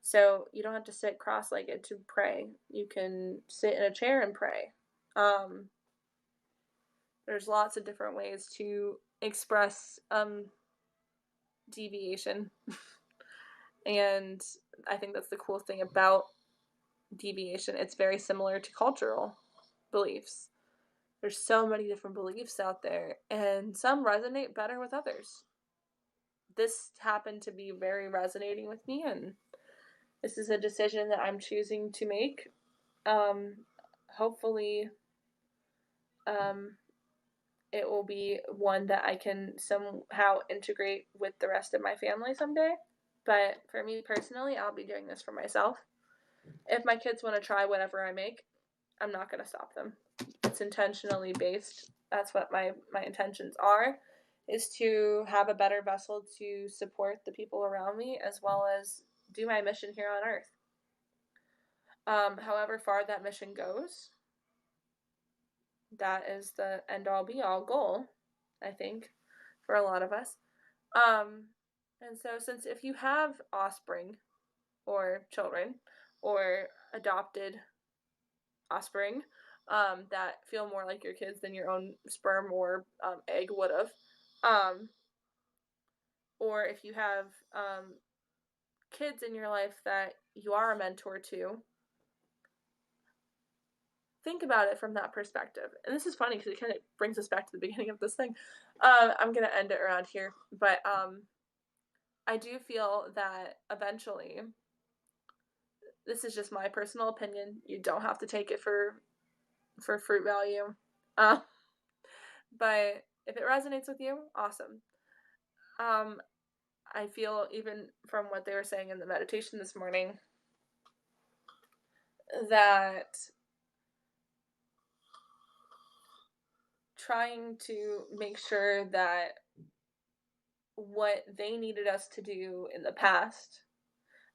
So you don't have to sit cross-legged to pray. You can sit in a chair and pray. There's lots of different ways to express deviation. And I think that's the cool thing about deviation. It's very similar to cultural beliefs. There's so many different beliefs out there, and some resonate better with others. This happened to be very resonating with me, and this is a decision that I'm choosing to make. Hopefully, it will be one that I can somehow integrate with the rest of my family someday. But for me personally, I'll be doing this for myself. If my kids want to try whatever I make, I'm not going to stop them. It's intentionally based. That's what my intentions are, is to have a better vessel to support the people around me as well as do my mission here on earth. However far that mission goes, that is the end all be all goal, I think, for a lot of us. And so since if you have offspring or children or adopted offspring that feel more like your kids than your own sperm or egg would have, or if you have kids in your life that you are a mentor to, think about it from that perspective. And this is funny because it kind of brings us back to the beginning of this thing. I'm going to end it around here, but I do feel that eventually, this is just my personal opinion. You don't have to take it for fruit value. But if it resonates with you, awesome. I feel, even from what they were saying in the meditation this morning, that trying to make sure that what they needed us to do in the past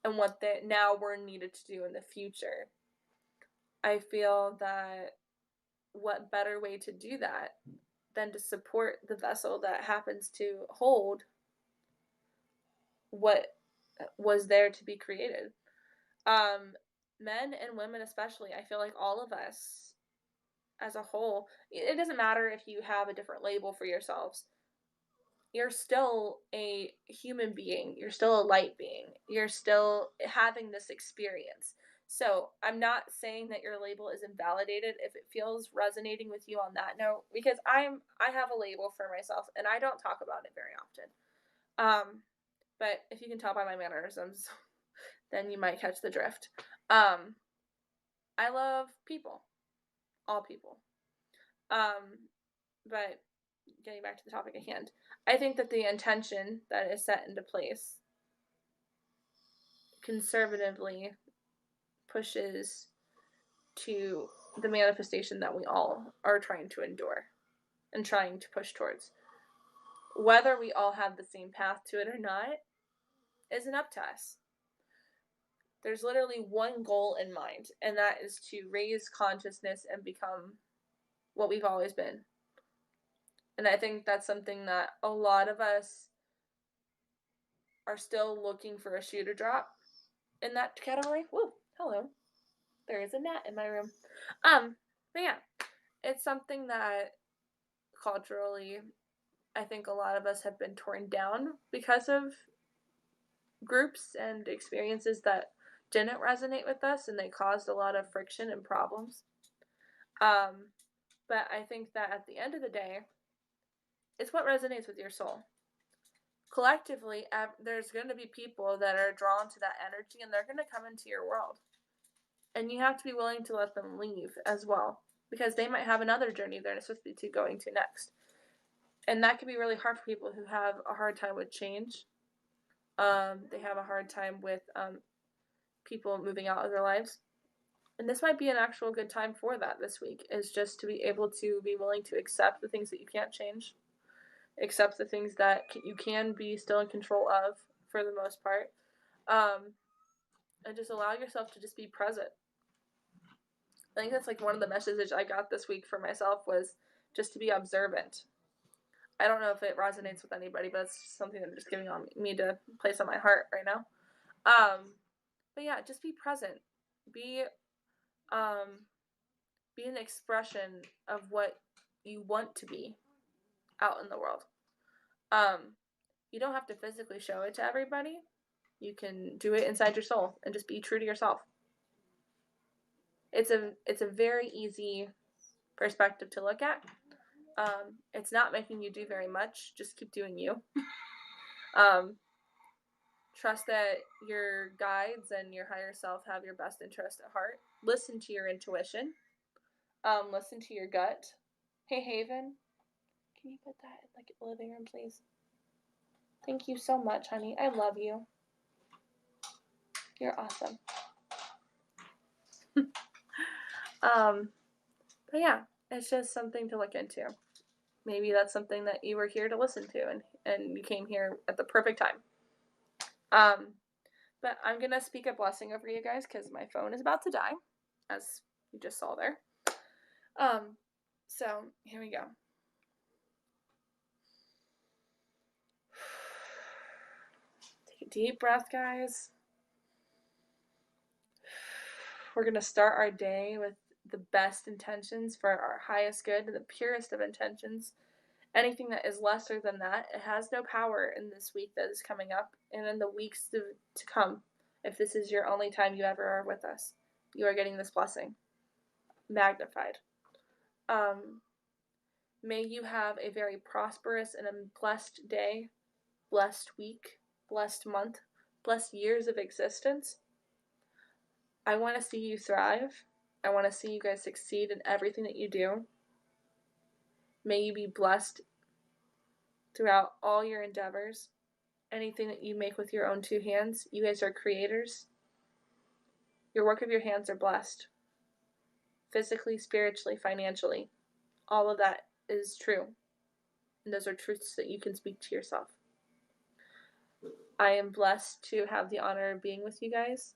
and what that now we're needed to do in the future, I feel that what better way to do that than to support the vessel that happens to hold what was there to be created. Men and women especially, I feel like all of us as a whole, it doesn't matter if you have a different label for yourselves. You're still a human being. You're still a light being. You're still having this experience. So I'm not saying that your label is invalidated if it feels resonating with you on that note, because I have a label for myself and I don't talk about it very often. But if you can tell by my mannerisms, then you might catch the drift. I love people, all people. But getting back to the topic at hand, I think that the intention that is set into place conservatively pushes to the manifestation that we all are trying to endure and trying to push towards. Whether we all have the same path to it or not isn't up to us. There's literally one goal in mind, and that is to raise consciousness and become what we've always been. And I think that's something that a lot of us are still looking for a shoe to drop in that category. Woo, hello. There is a gnat in my room. But yeah, it's something that culturally I think a lot of us have been torn down because of groups and experiences that didn't resonate with us, and they caused a lot of friction and problems. But I think that at the end of the day, it's what resonates with your soul. Collectively, there's going to be people that are drawn to that energy, and they're going to come into your world. And you have to be willing to let them leave as well, because they might have another journey they're supposed to be going to next. And that can be really hard for people who have a hard time with change. They have a hard time with people moving out of their lives. And this might be an actual good time for that this week, is just to be able to be willing to accept the things that you can't change, accept the things that you can be still in control of for the most part, and just allow yourself to just be present. I think that's like one of the messages I got this week for myself, was just to be observant. I don't know if it resonates with anybody, but it's something that I'm just giving on me to place on my heart right now. But yeah, just be present. Be an expression of what you want to be out in the world. You don't have to physically show it to everybody. You can do it inside your soul and just be true to yourself. It's a very easy perspective to look at. It's not making you do very much. Just keep doing you. Trust that your guides and your higher self have your best interest at heart. Listen to your intuition. Listen to your gut. Hey, Haven, can you put that in the living room, please? Thank you so much, honey. I love you. You're awesome. But yeah, it's just something to look into. Maybe that's something that you were here to listen to, and you came here at the perfect time. But I'm going to speak a blessing over you guys, because my phone is about to die, as you just saw there. So here we go. Take a deep breath, guys. We're going to start our day with the best intentions for our highest good, the purest of intentions. Anything that is lesser than that, it has no power in this week that is coming up, and in the weeks to come. If this is your only time you ever are with us, you are getting this blessing magnified. May you have a very prosperous and a blessed day, blessed week, blessed month, blessed years of existence. I want to see you thrive. I want to see you guys succeed in everything that you do. May you be blessed throughout all your endeavors. Anything that you make with your own two hands, you guys are creators. Your work of your hands are blessed. Physically, spiritually, financially. All of that is true. And those are truths that you can speak to yourself. I am blessed to have the honor of being with you guys.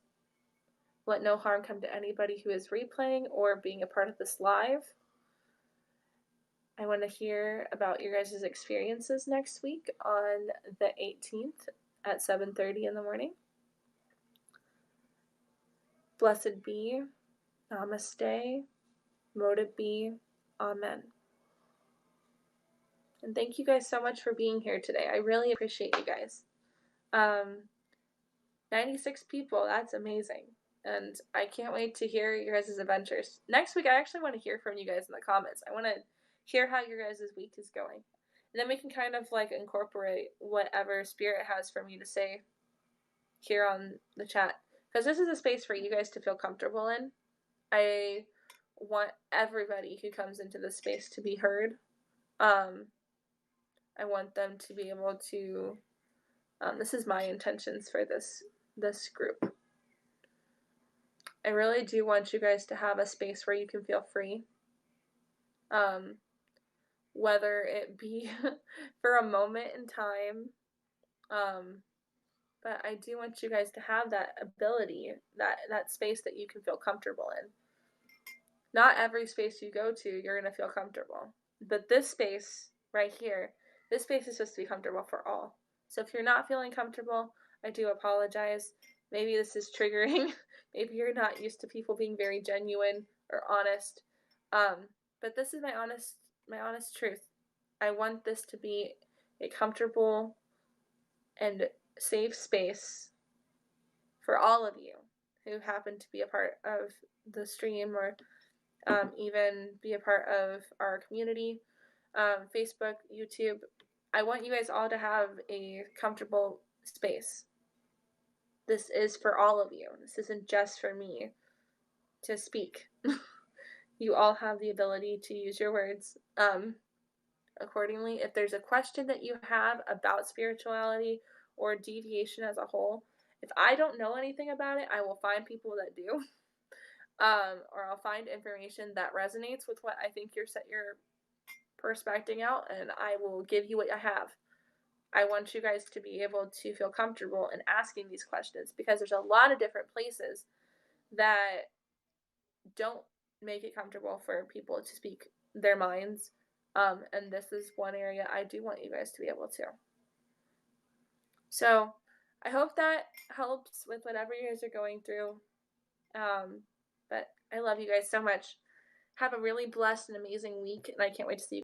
Let no harm come to anybody who is replaying or being a part of this live. I want to hear about your guys' experiences next week on the 18th at 7:30 in the morning. Blessed be, namaste, moted be, amen. And thank you guys so much for being here today. I really appreciate you guys. 96 people, that's amazing. And I can't wait to hear your guys' adventures. Next week, I actually want to hear from you guys in the comments. I want to hear how your guys' week is going. And then we can kind of like incorporate whatever spirit has for me to say here on the chat. Because this is a space for you guys to feel comfortable in. I want everybody who comes into this space to be heard. I want them to be able to, this is my intentions for this group. I really do want you guys to have a space where you can feel free. Whether it be for a moment in time, but I do want you guys to have that ability, that space that you can feel comfortable in. Not every space you go to, you're going to feel comfortable. But this space right here, this space is supposed to be comfortable for all. So if you're not feeling comfortable, I do apologize. Maybe this is triggering. Maybe you're not used to people being very genuine or honest. But this is my honest truth. I want this to be a comfortable and safe space for all of you who happen to be a part of the stream or even be a part of our community, Facebook, YouTube. I want you guys all to have a comfortable space. This is for all of you. This isn't just for me to speak. You all have the ability to use your words accordingly. If there's a question that you have about spirituality or deviation as a whole, if I don't know anything about it, I will find people that do. Or I'll find information that resonates with what I think you're prospecting out, and I will give you what I have. I want you guys to be able to feel comfortable in asking these questions, because there's a lot of different places that don't make it comfortable for people to speak their minds. And this is one area I do want you guys to be able to. So I hope that helps with whatever you guys are going through. But I love you guys so much. Have a really blessed and amazing week, and I can't wait to see you